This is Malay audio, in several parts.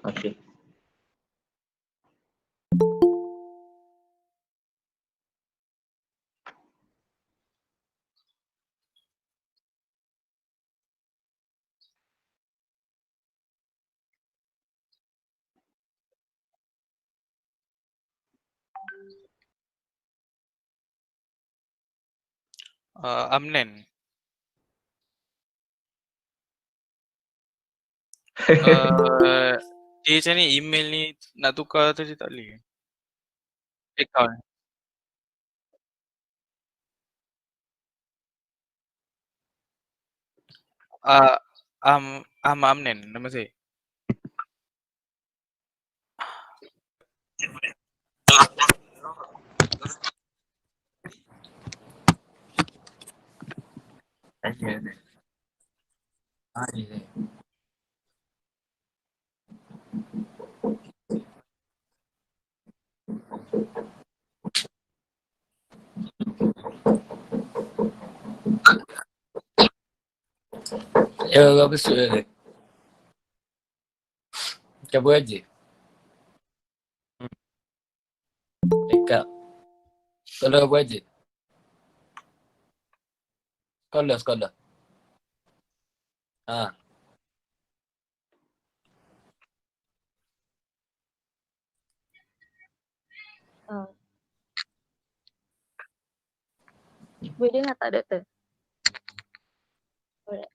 Okey. Amnen. Dia macam ni, email ni nak tukar tadi tak boleh. Account. Ahmad Amnen nama saya. Ya, apa soalan dia? Cabut aja. Dekat. Sekolah apa aja? Sekolah. Ha. Boleh dengar tak, Doktor? Alright.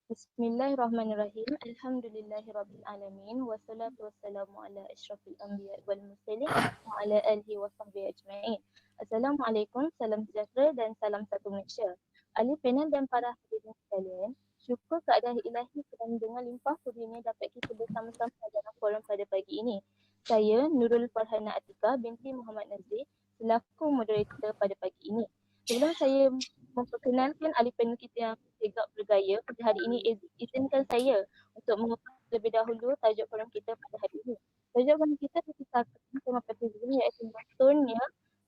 Bismillahirrahmanirrahim. Alhamdulillahirrabbilalamin. Wassalatu wassalamu ala asyrafil anbiya wal mursalin wa ala alihi wa sahbihi ajma'in. Assalamualaikum, salam sejahtera dan salam satu Malaysia. Ahli panel dan para hadirin sekalian, syukur keadaan ilahi kerana dengan limpah kurnia dapat kita bersama-sama dalam forum pada pagi ini. Saya Nurul Farhana Atika binti Muhammad Nazir selaku moderator pada pagi ini. Sebelum saya memperkenalkan ahli panel kita yang tegak bergaya pada hari ini, izinkan saya untuk mengupas terlebih dahulu tajuk forum kita pada hari ini. Tajuk forum kita berkisahkan tema patriotisme iaitu motornya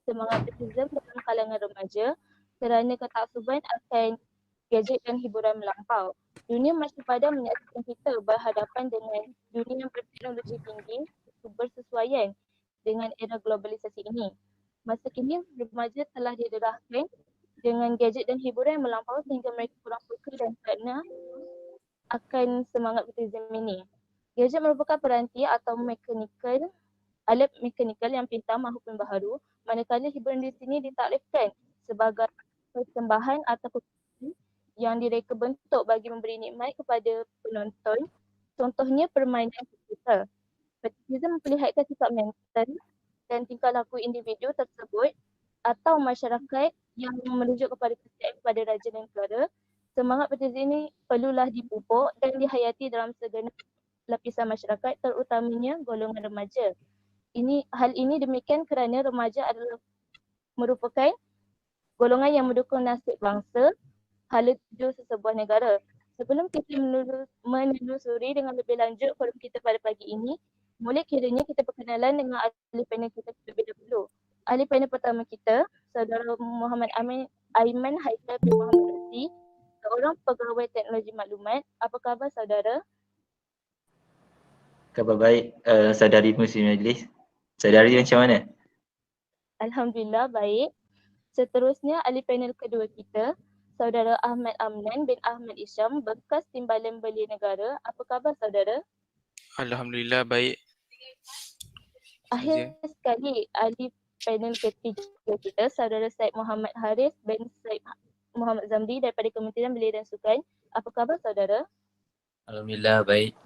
semangat patriotisme dalam kalangan remaja kerana ketaksuban akan gadget dan hiburan melampau. Dunia masih pada menyaksikan kita berhadapan dengan dunia yang berteknologi tinggi bersesuaian dengan era globalisasi ini. Masa kini remaja telah didedahkan dengan gadget dan hiburan yang melampau sehingga mereka kurang fokus dan kerana akan semangat patriotisme ini. Gadget merupakan peranti atau alat mekanikal yang pintar maupun baharu, manakala hiburan di sini ditaklifkan sebagai persembahan atau perkhidmatan yang direka bentuk bagi memberi nikmat kepada penonton. Contohnya permainan komputer. Patriotisme memperlihatkan sikap mental dan tingkah laku individu tersebut atau masyarakat yang merujuk kepada kesetiaan kepada raja dan negara. Semangat patriotisme ini perlulah dipupuk dan dihayati dalam segenap lapisan masyarakat, terutamanya golongan remaja. Hal ini demikian kerana remaja adalah merupakan golongan yang mendukung nasib bangsa, hala tuju sesebuah negara. Sebelum kita menelusuri dengan lebih lanjut forum kita pada pagi ini, boleh kiranya kita perkenalan dengan ahli panel kita terlebih dahulu. Ahli panel pertama kita, Saudara Muhammad Aiman Haikal bin Muhammad Rasi, seorang pegawai teknologi maklumat. Apa khabar saudara? Khabar baik, saudari pengurusi majlis. Saudari macam mana? Alhamdulillah baik. Seterusnya ahli panel kedua kita, Saudara Ahmad Amnan bin Ahmad Isyam, bekas Timbalan Belia Negara. Apa khabar saudara? Alhamdulillah baik. Akhir sekali ahli panel ketiga kita, Saudara Syed Muhammad Haris bin Syed Muhammad Zamri daripada Kementerian Belia dan Sukan. Apa khabar saudara? Alhamdulillah baik.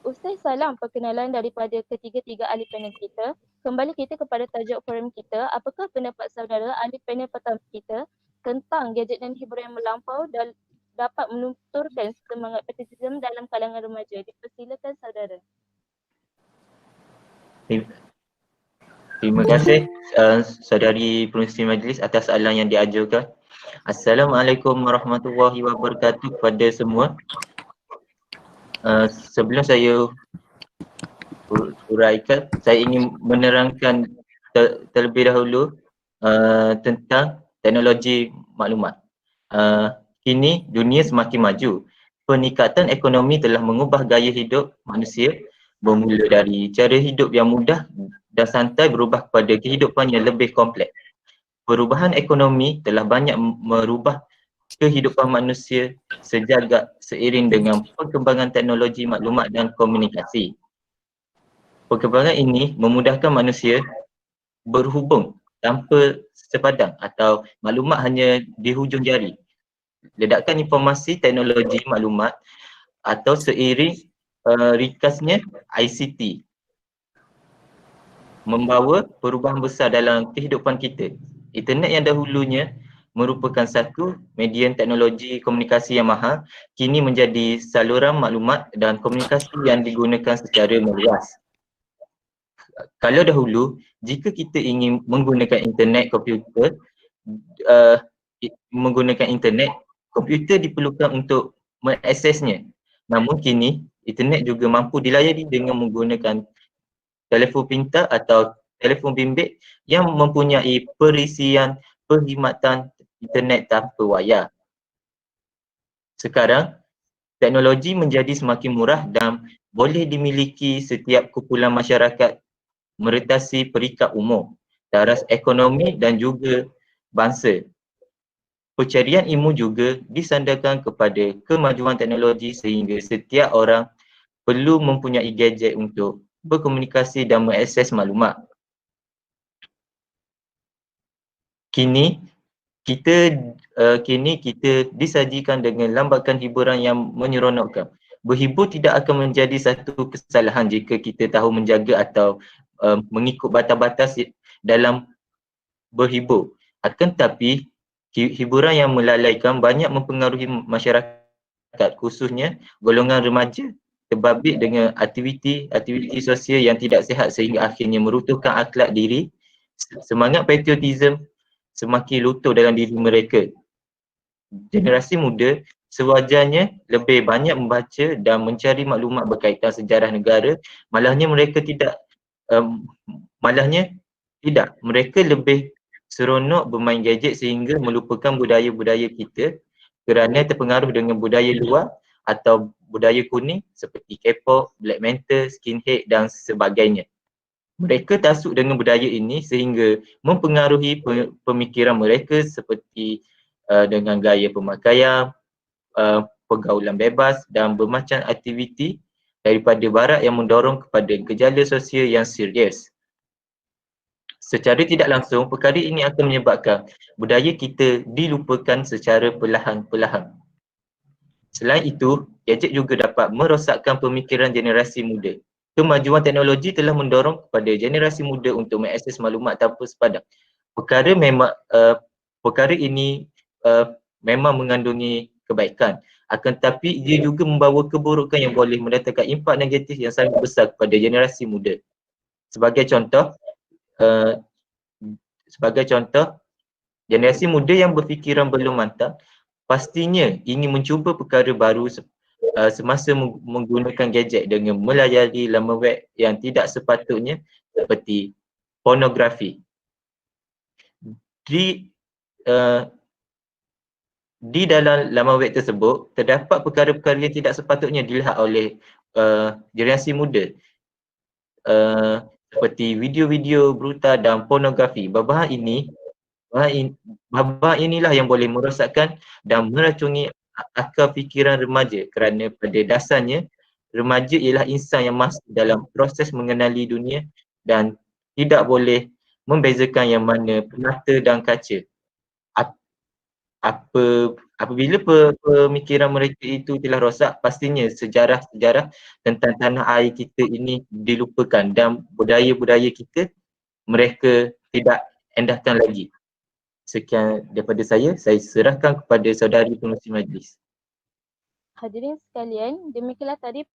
Usai salam perkenalan daripada ketiga-tiga ahli panel kita, kembali kita kepada tajuk forum kita. Apakah pendapat saudara ahli panel pertama kita tentang gadget dan hiburan yang melampau dan dapat melunturkan semangat patriotisme dalam kalangan remaja? Dipersilakan saudara. Terima kasih saudari pengurusi majlis atas soalan yang diajukan. Assalamualaikum warahmatullahi wabarakatuh kepada semua. Sebelum saya uraikan, saya ingin menerangkan terlebih dahulu tentang teknologi maklumat. Kini dunia semakin maju. Peningkatan ekonomi telah mengubah gaya hidup manusia bermula dari cara hidup yang mudah dan santai berubah kepada kehidupan yang lebih kompleks. Perubahan ekonomi telah banyak merubah kehidupan manusia sejagat seiring dengan perkembangan teknologi maklumat dan komunikasi. Perkembangan ini memudahkan manusia berhubung tanpa sepadang atau maklumat hanya di hujung jari. Ledakan informasi teknologi maklumat atau seiring ringkasnya ICT membawa perubahan besar dalam kehidupan kita. Internet yang dahulunya merupakan satu medium teknologi komunikasi yang mahal, kini menjadi saluran maklumat dan komunikasi yang digunakan secara meluas. Kalau dahulu, jika kita ingin menggunakan internet komputer, komputer diperlukan untuk mengaksesnya. Namun kini, internet juga mampu dilayari dengan menggunakan telefon pintar atau telefon bimbit yang mempunyai perisian perkhidmatan internet tanpa wayar. Sekarang, teknologi menjadi semakin murah dan boleh dimiliki setiap kumpulan masyarakat meretasi peringkat umur, taras ekonomi dan juga bangsa. Pencarian ilmu juga disandarkan kepada kemajuan teknologi sehingga setiap orang perlu mempunyai gadget untuk berkomunikasi dan mengakses maklumat. Kini kita disajikan dengan lambakan hiburan yang menyeronokkan. Berhibur tidak akan menjadi satu kesalahan jika kita tahu menjaga atau mengikut batas-batas dalam berhibur. Akan tetapi hiburan yang melalaikan banyak mempengaruhi masyarakat, khususnya golongan remaja terbabit dengan aktiviti sosial yang tidak sihat sehingga akhirnya meruntuhkan akhlak diri. Semangat patriotisme semakin luntur dalam diri mereka. Generasi muda sewajarnya lebih banyak membaca dan mencari maklumat berkaitan sejarah negara, malahnya mereka lebih seronok bermain gadget sehingga melupakan budaya-budaya kita kerana terpengaruh dengan budaya luar atau budaya kuning seperti K-pop, black metal, skinhead dan sebagainya. Mereka tasuk dengan budaya ini sehingga mempengaruhi pemikiran mereka seperti dengan gaya pemakaian, pergaulan bebas dan bermacam aktiviti daripada barat yang mendorong kepada gejala sosial yang serius. Secara tidak langsung, perkara ini akan menyebabkan budaya kita dilupakan secara perlahan-perlahan. Selain itu, gadget juga dapat merosakkan pemikiran generasi muda. Kemajuan teknologi telah mendorong kepada generasi muda untuk mengakses maklumat tanpa sepadang. Perkara ini memang mengandungi kebaikan. Akan tetapi ia juga membawa keburukan yang boleh mendatangkan impak negatif yang sangat besar kepada generasi muda. Sebagai contoh, generasi muda yang berfikiran belum matang pastinya ingin mencuba perkara baru semasa menggunakan gadget dengan melayari laman web yang tidak sepatutnya seperti pornografi. Di dalam laman web tersebut terdapat perkara-perkara yang tidak sepatutnya dilihat oleh generasi muda, seperti video-video brutal dan pornografi. Bahan inilah yang boleh merosakkan dan meracuni akal fikiran remaja kerana pada dasarnya remaja ialah insan yang masih dalam proses mengenali dunia dan tidak boleh membezakan yang mana permata dan kaca. Apabila pemikiran mereka itu telah rosak, pastinya sejarah-sejarah tentang tanah air kita ini dilupakan dan budaya-budaya kita mereka tidak endahkan lagi. Sekian daripada saya serahkan kepada saudari pengerusi majlis. Hadirin sekalian, demikianlah tadi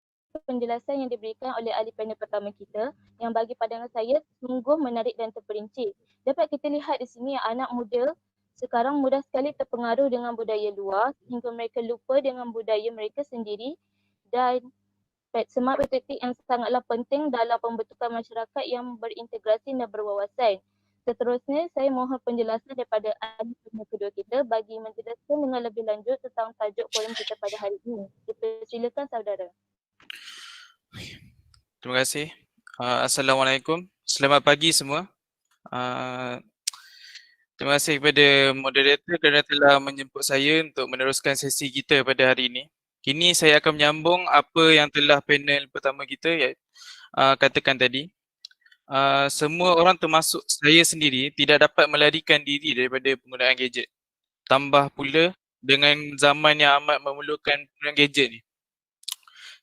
penjelasan yang diberikan oleh ahli panel pertama kita yang bagi pandangan saya sungguh menarik dan terperinci. Dapat kita lihat di sini anak muda sekarang mudah sekali terpengaruh dengan budaya luar sehingga mereka lupa dengan budaya mereka sendiri dan semangat patriotik yang sangatlah penting dalam pembentukan masyarakat yang berintegrasi dan berwawasan. Seterusnya, saya mohon penjelasan daripada ahli panel kedua kita bagi menjelaskan dengan lebih lanjut tentang tajuk forum kita pada hari ini. Dipersilakan saudara. Terima kasih. Assalamualaikum. Selamat pagi semua. Uh, Terima kasih kepada moderator kerana telah menjemput saya untuk meneruskan sesi kita pada hari ini. Kini saya akan menyambung apa yang telah panel pertama kita katakan tadi. Semua orang termasuk saya sendiri tidak dapat melarikan diri daripada penggunaan gadget. Tambah pula dengan zaman yang amat memerlukan penggunaan gadget ni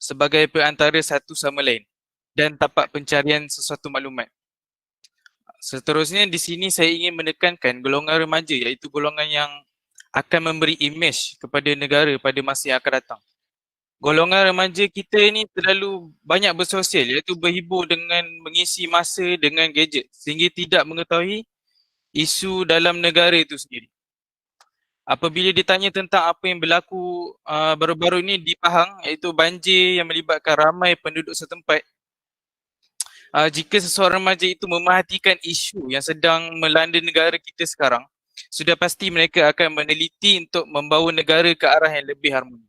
sebagai perantara satu sama lain dan tapak pencarian sesuatu maklumat. Seterusnya di sini saya ingin menekankan golongan remaja iaitu golongan yang akan memberi imej kepada negara pada masa yang akan datang. Golongan remaja kita ni terlalu banyak bersosial iaitu berhibur dengan mengisi masa dengan gadget sehingga tidak mengetahui isu dalam negara itu sendiri. Apabila ditanya tentang apa yang berlaku baru-baru ini di Pahang iaitu banjir yang melibatkan ramai penduduk setempat, jika seseorang remaja itu memerhatikan isu yang sedang melanda negara kita sekarang, sudah pasti mereka akan meneliti untuk membawa negara ke arah yang lebih harmoni.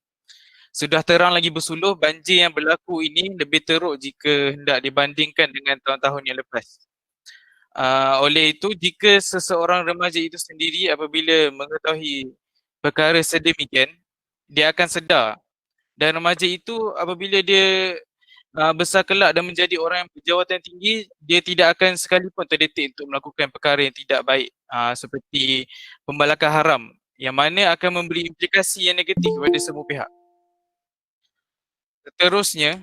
Sudah terang lagi bersuluh, banjir yang berlaku ini lebih teruk jika hendak dibandingkan dengan tahun-tahun yang lepas. Oleh itu, jika seseorang remaja itu sendiri apabila mengetahui perkara sedemikian, dia akan sedar. Dan remaja itu apabila dia besar kelak dan menjadi orang yang berjawatan tinggi, dia tidak akan sekalipun terdetik untuk melakukan perkara yang tidak baik seperti pembalakan haram yang mana akan memberi implikasi yang negatif kepada semua pihak. Seterusnya,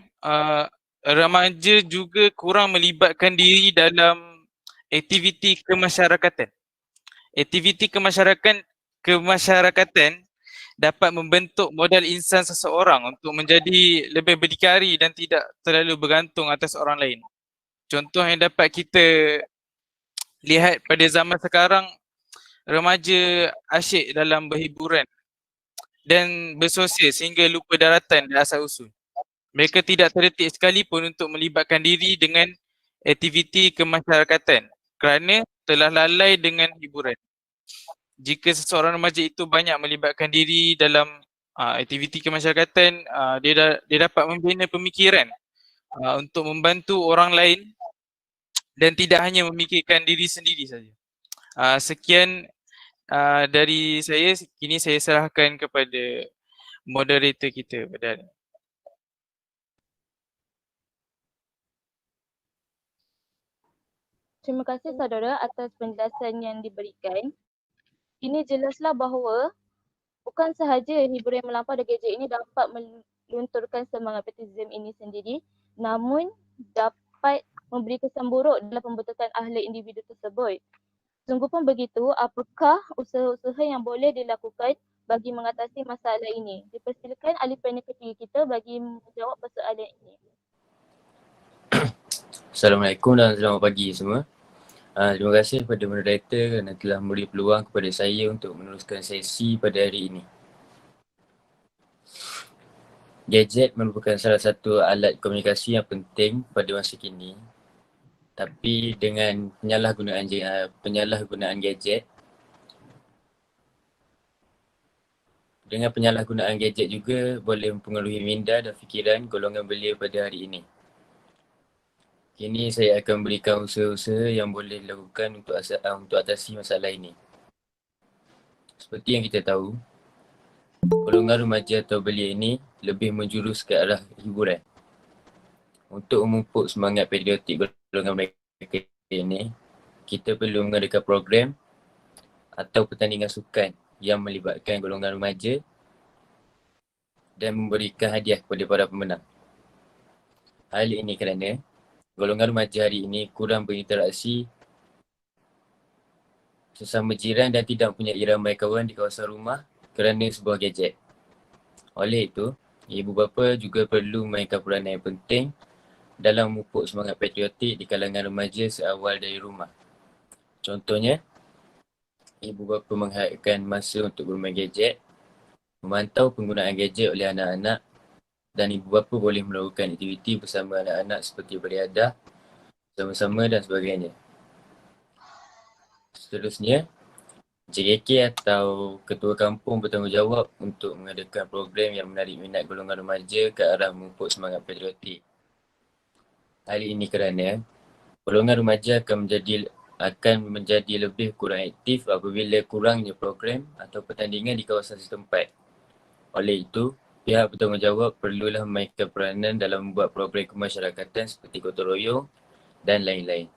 remaja juga kurang melibatkan diri dalam aktiviti kemasyarakatan. Aktiviti kemasyarakatan dapat membentuk modal insan seseorang untuk menjadi lebih berdikari dan tidak terlalu bergantung atas orang lain. Contoh yang dapat kita lihat pada zaman sekarang, remaja asyik dalam berhiburan dan bersosial sehingga lupa daratan dan asal usul. Mereka tidak terdetik sekalipun untuk melibatkan diri dengan aktiviti kemasyarakatan kerana telah lalai dengan hiburan. Jika seseorang remaja itu banyak melibatkan diri dalam aktiviti kemasyarakatan, dia dapat membina pemikiran untuk membantu orang lain dan tidak hanya memikirkan diri sendiri saja. Sekian dari saya, kini saya serahkan kepada moderator kita pada hari ini. Terima kasih saudara atas penjelasan yang diberikan. Ini jelaslah bahawa bukan sahaja hiburan melampau dan gadget ini dapat melunturkan semangat patriotisme ini sendiri, namun dapat memberi kesan buruk dalam pembentukan akhlak individu tersebut. Sungguh pun begitu, apakah usaha-usaha yang boleh dilakukan bagi mengatasi masalah ini? Dipersilakan ahli panel ketiga kita bagi menjawab persoalan ini. Assalamualaikum dan selamat pagi semua. Terima kasih kepada moderator kerana telah memberi peluang kepada saya untuk meneruskan sesi pada hari ini. Gadget merupakan salah satu alat komunikasi yang penting pada masa kini. Tapi dengan penyalahgunaan gadget, juga boleh mempengaruhi minda dan fikiran golongan belia pada hari ini. Kini saya akan berikan usaha-usaha yang boleh dilakukan untuk atasi masalah ini. Seperti yang kita tahu, golongan remaja atau belia ini lebih menjurus ke arah hiburan. Untuk memupuk semangat patriotik golongan mereka ini, kita perlu mengadakan program atau pertandingan sukan yang melibatkan golongan remaja dan memberikan hadiah kepada para pemenang. Hal ini kerana golongan remaja hari ini kurang berinteraksi sesama jiran dan tidak mempunyai ramai kawan di kawasan rumah kerana sebuah gadget. Oleh itu, ibu bapa juga perlu memainkan peranan yang penting dalam memupuk semangat patriotik di kalangan remaja seawal dari rumah. Contohnya, ibu bapa menghadkan masa untuk bermain gadget, memantau penggunaan gadget oleh anak-anak, dan ibu bapa boleh melakukan aktiviti bersama anak-anak seperti beriadah sama-sama dan sebagainya. Seterusnya, JKK atau Ketua Kampung bertanggungjawab untuk mengadakan program yang menarik minat golongan remaja ke arah memupuk semangat patriotik. hal ini kerana golongan remaja akan menjadi lebih kurang aktif apabila kurangnya program atau pertandingan di kawasan setempat. Oleh itu, pihak bertanggungjawab perlulah memainkan peranan dalam membuat program kemasyarakatan seperti gotong royong dan lain-lain.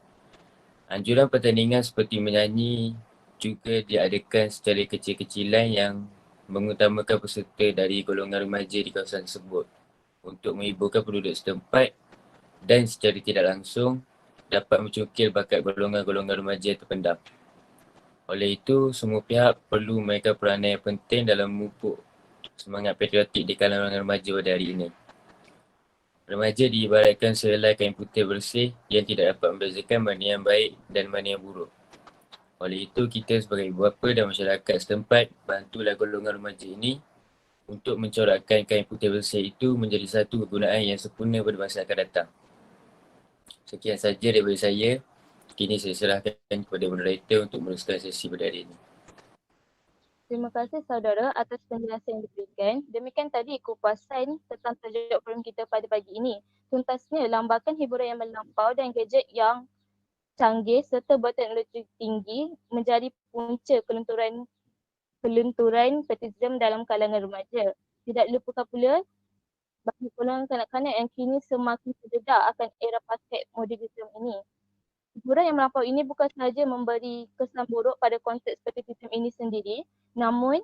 Anjuran pertandingan seperti menyanyi juga diadakan secara kecil-kecilan yang mengutamakan peserta dari golongan remaja di kawasan tersebut untuk menghiburkan penduduk setempat dan secara tidak langsung dapat mencukil bakat golongan-golongan remaja terpendam. Oleh itu, semua pihak perlu memainkan peranan yang penting dalam memupuk semangat patriotik di kalangan remaja pada hari ini. Remaja diibaratkan sehelai kain putih bersih yang tidak dapat membezakan mana yang baik dan mana yang buruk. Oleh itu, kita sebagai ibu bapa dan masyarakat setempat bantulah golongan remaja ini untuk mencorakkan kain putih bersih itu menjadi satu kegunaan yang sempurna pada masa akan datang. Sekian saja daripada saya. Kini saya serahkan kepada moderator untuk meneruskan sesi pada hari ini. Terima kasih saudara atas penjelasan yang diberikan. Demikian tadi kupasan tentang tajuk forum kita pada pagi ini. Tuntasnya, lambakan hiburan yang melampau dan gadget yang canggih serta berteknologi tinggi menjadi punca kelunturan patriotisme dalam kalangan remaja. Tidak lupakan pula bagi golongan kanak-kanak yang kini semakin terdedah akan era paket modernisme ini. Hiburan yang melampau ini bukan sahaja memberi kesan buruk pada konteks patriotisme ini sendiri, namun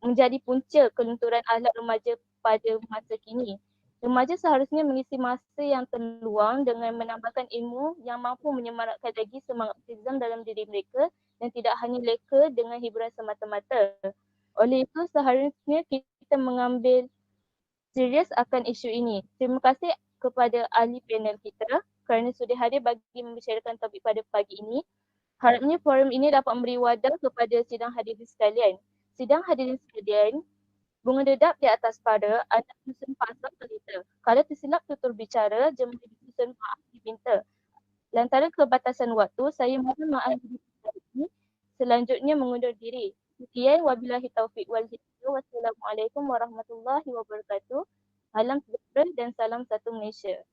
menjadi punca kelunturan akhlak remaja pada masa kini. Remaja seharusnya mengisi masa yang terluang dengan menambahkan ilmu yang mampu menyemarakkan lagi semangat patriotisme dalam diri mereka dan tidak hanya leka dengan hiburan semata-mata. Oleh itu, seharusnya kita mengambil serius akan isu ini. Terima kasih kepada ahli panel kita kerana sudah hadir bagi membicarakan topik pada pagi ini. Harapnya forum ini dapat memberi wadah kepada sidang hadirin sekalian. Sidang hadirin sekalian, bunga dedap di atas pada anak susun pasal cerita. Kalau tersilap tutur bicara, jemaah disusun maaf diminta. Lantaran kebatasan waktu, saya mohon maaf ini. Selanjutnya mengundur diri. Sekian, wabillahi taufiq wal hidayah. Wassalamualaikum warahmatullahi wabarakatuh. Salam sejahtera dan salam satu Malaysia.